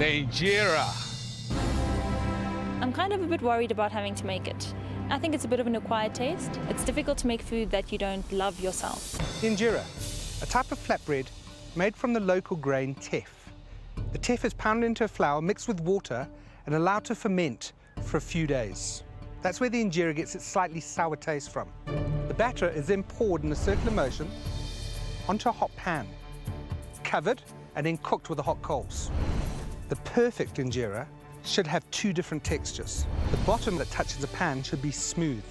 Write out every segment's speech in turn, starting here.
the injera. I'm kind of a bit worried about having to make it. I think it's a bit of an acquired taste. It's difficult to make food that you don't love yourself. The injera, a type of flatbread made from the local grain teff. The teff is pounded into a flour, mixed with water, and allowed to ferment for a few days. That's where the injera gets its slightly sour taste from. The batter is then poured in a circular motion onto a hot pan, covered and then cooked with the hot coals. The perfect injera should have two different textures. The bottom that touches the pan should be smooth.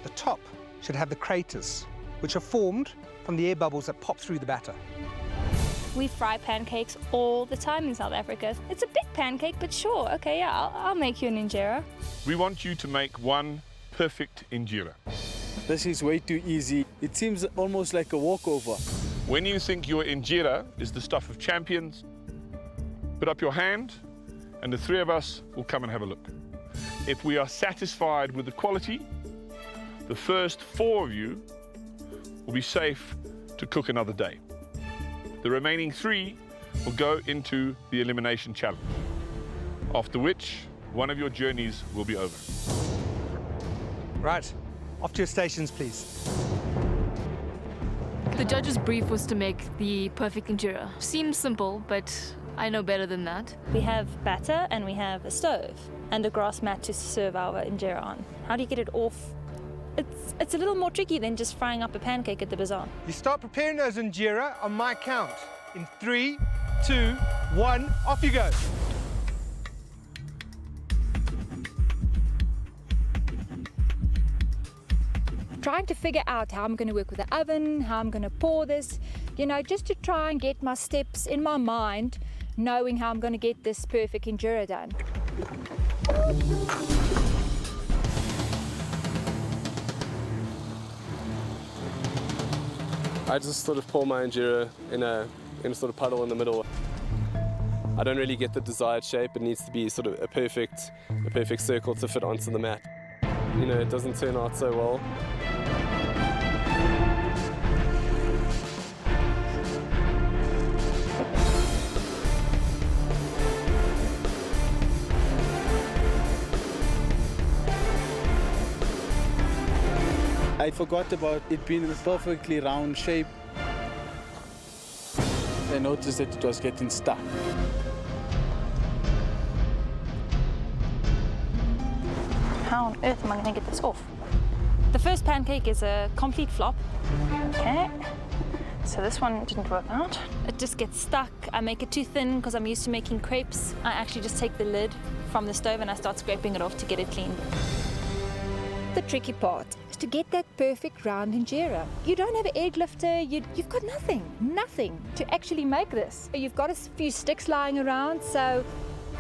The top should have the craters, which are formed from the air bubbles that pop through the batter. We fry pancakes all the time in South Africa. It's a big pancake, but sure, okay, yeah, I'll make you an injera. We want you to make one perfect injera. This is way too easy. It seems almost like a walkover. When you think your injera is the stuff of champions, put up your hand and the three of us will come and have a look. If we are satisfied with the quality, the first four of you will be safe to cook another day. The remaining three will go into the elimination challenge, after which one of your journeys will be over. Right, off to your stations, please. The judge's brief was to make the perfect injera. Seems simple, but I know better than that. We have batter and we have a stove and a grass mat to serve our injera on. How do you get it off? It's a little more tricky than just frying up a pancake at the bazaar. You start preparing those injera on my count. In 3, 2, 1, off you go. Trying to figure out how I'm going to work with the oven, how I'm going to pour this, you know, just to try and get my steps in my mind, knowing how I'm going to get this perfect injera done. I just sort of pour my injera in a sort of puddle in the middle. I don't really get the desired shape. It needs to be sort of a perfect circle to fit onto the mat. You know, it doesn't turn out so well. I forgot about it being a perfectly round shape. I noticed that it was getting stuck. How on earth am I going to get this off? The first pancake is a complete flop. Okay, so this one didn't work out. It just gets stuck. I make it too thin because I'm used to making crepes. I actually just take the lid from the stove and I start scraping it off to get it clean. The tricky part is to get that perfect round injera. You don't have an egg lifter, you've got nothing to actually make this. You've got a few sticks lying around, so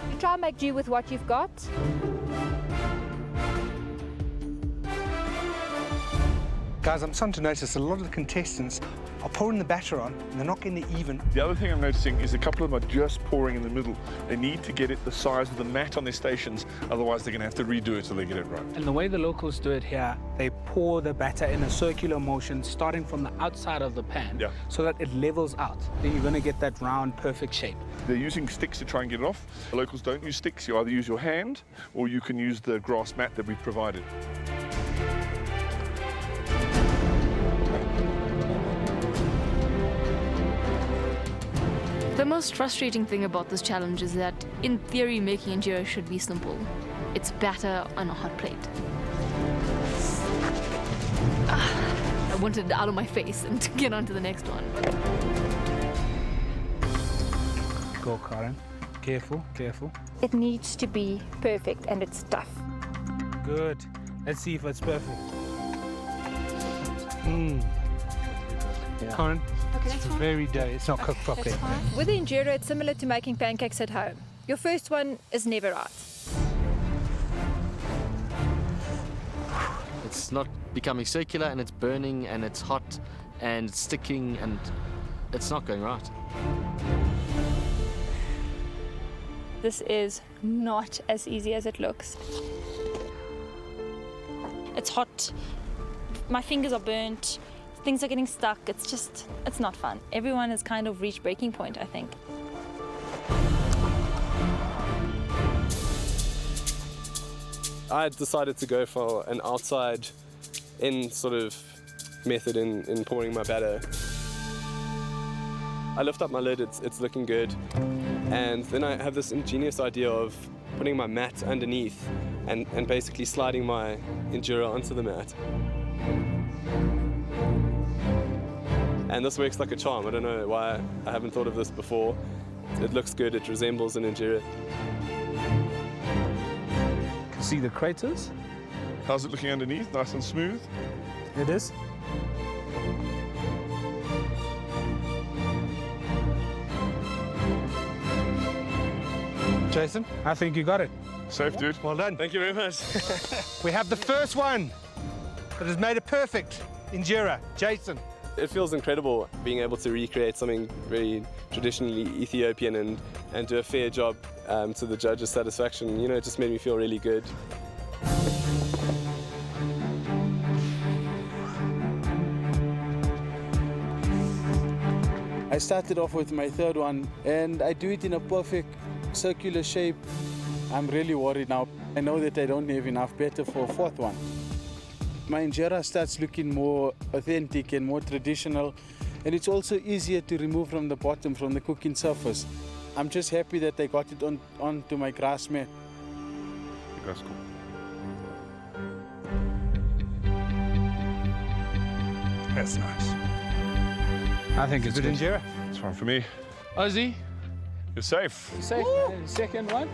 you try and make do with what you've got. Guys, I'm starting to notice a lot of the contestants are pouring the batter on and they're not getting it even. The other thing I'm noticing is a couple of them are just pouring in the middle. They need to get it the size of the mat on their stations, otherwise they're going to have to redo it till they get it right. And the way the locals do it here, they pour the batter in a circular motion starting from the outside of the pan so that it levels out. Then you're going to get that round, perfect shape. They're using sticks to try and get it off. The locals don't use sticks. You either use your hand or you can use the grass mat that we've provided. The most frustrating thing about this challenge is that, in theory, making injera should be simple. It's batter on a hot plate. I wanted it out of my face and to get on to the next one. Go, Karen. Careful, careful. It needs to be perfect and it's tough. Good. Let's see if it's perfect. Karen, Okay, it's very dough. It's not cooked properly. With the injera, it's similar to making pancakes at home. Your first one is never right. It's not becoming circular and it's burning and it's hot and it's sticking and it's not going right. This is not as easy as it looks. It's hot, my fingers are burnt, things are getting stuck. It's not fun. Everyone has kind of reached breaking point, I think. I decided to go for an outside in sort of method in pouring my batter. I lift up my lid, it's looking good, and then I have this ingenious idea of putting my mat underneath and basically sliding my Injera onto the mat. And this works like a charm. I don't know why I haven't thought of this before. It looks good, it resembles an Injera. Can see the craters? How's it looking underneath? Nice and smooth? It is. Jason? I think you got it. Safe, dude. Well done. Thank you very much. We have the first one that has made a perfect Injera. Jason. It feels incredible being able to recreate something very traditionally Ethiopian and do a fair job to the judges' satisfaction. You know, it just made me feel really good. I started off with my third one and I do it in a perfect circular shape. I'm really worried now. I know that I don't have enough batter for a fourth one. My Injera starts looking more authentic and more traditional, and it's also easier to remove from the bottom, from the cooking surface. I'm just happy that I got it onto my grass mat. That's cool. That's nice. I think it's Good good. Injera. It's fine for me. Ozzy, You're safe. safe. Second one.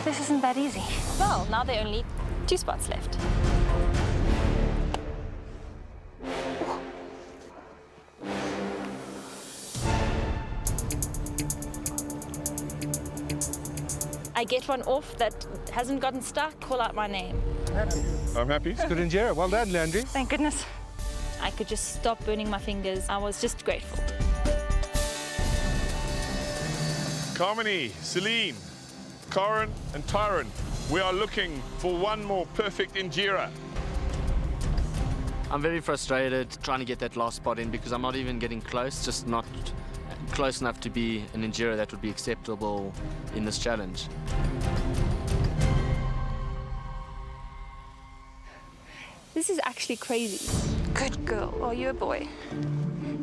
This isn't that easy. Well, now there are only 2 spots left. I get one off that hasn't gotten stuck, call out my name. I'm happy. Good Injera. Well done, Leandri. Thank goodness. I could just stop burning my fingers. I was just grateful. Carmony, Celine, Corin and Tyron, we are looking for one more perfect Injera. I'm very frustrated trying to get that last spot in because I'm not even getting close, just not close enough to be an Injera that would be acceptable in this challenge. This is actually crazy. Good girl. Oh, you're a boy.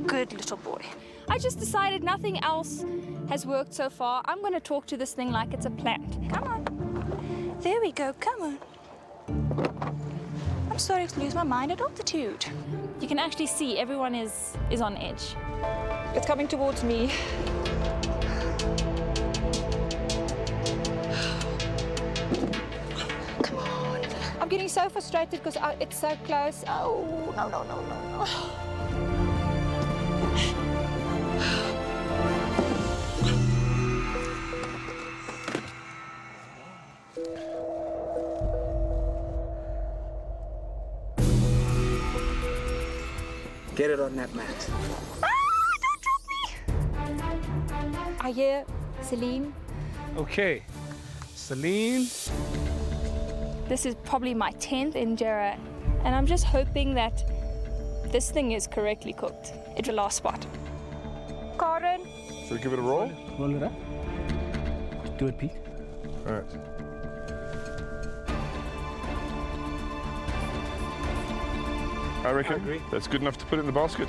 Good little boy. I just decided nothing else has worked so far. I'm going to talk to this thing like it's a plant. Come on. There we go. Come on. I'm starting to lose my mind at altitude. You can actually see everyone is on edge. It's coming towards me. Come on. I'm getting so frustrated because it's so close. Oh, no, no, no, no, no. Get it on that mat. Don't drop me. I hear Celine. Okay. Celine. This is probably my 10th Injera, and I'm just hoping that this thing is correctly cooked. It's the last spot. Karen. Should we give it a roll? Roll it up. Do it, Pete. All right. I reckon that's good enough to put it in the basket.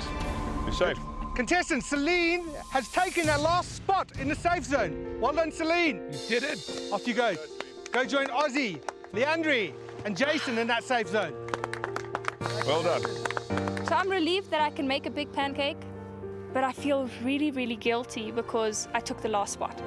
You're safe. Contestant Celine has taken that last spot in the safe zone. Well done, Celine. You did it. Off you go. Go join Ozzy, Leandri, and Jason in that safe zone. Well done. So I'm relieved that I can make a big pancake, but I feel really, really guilty because I took the last spot.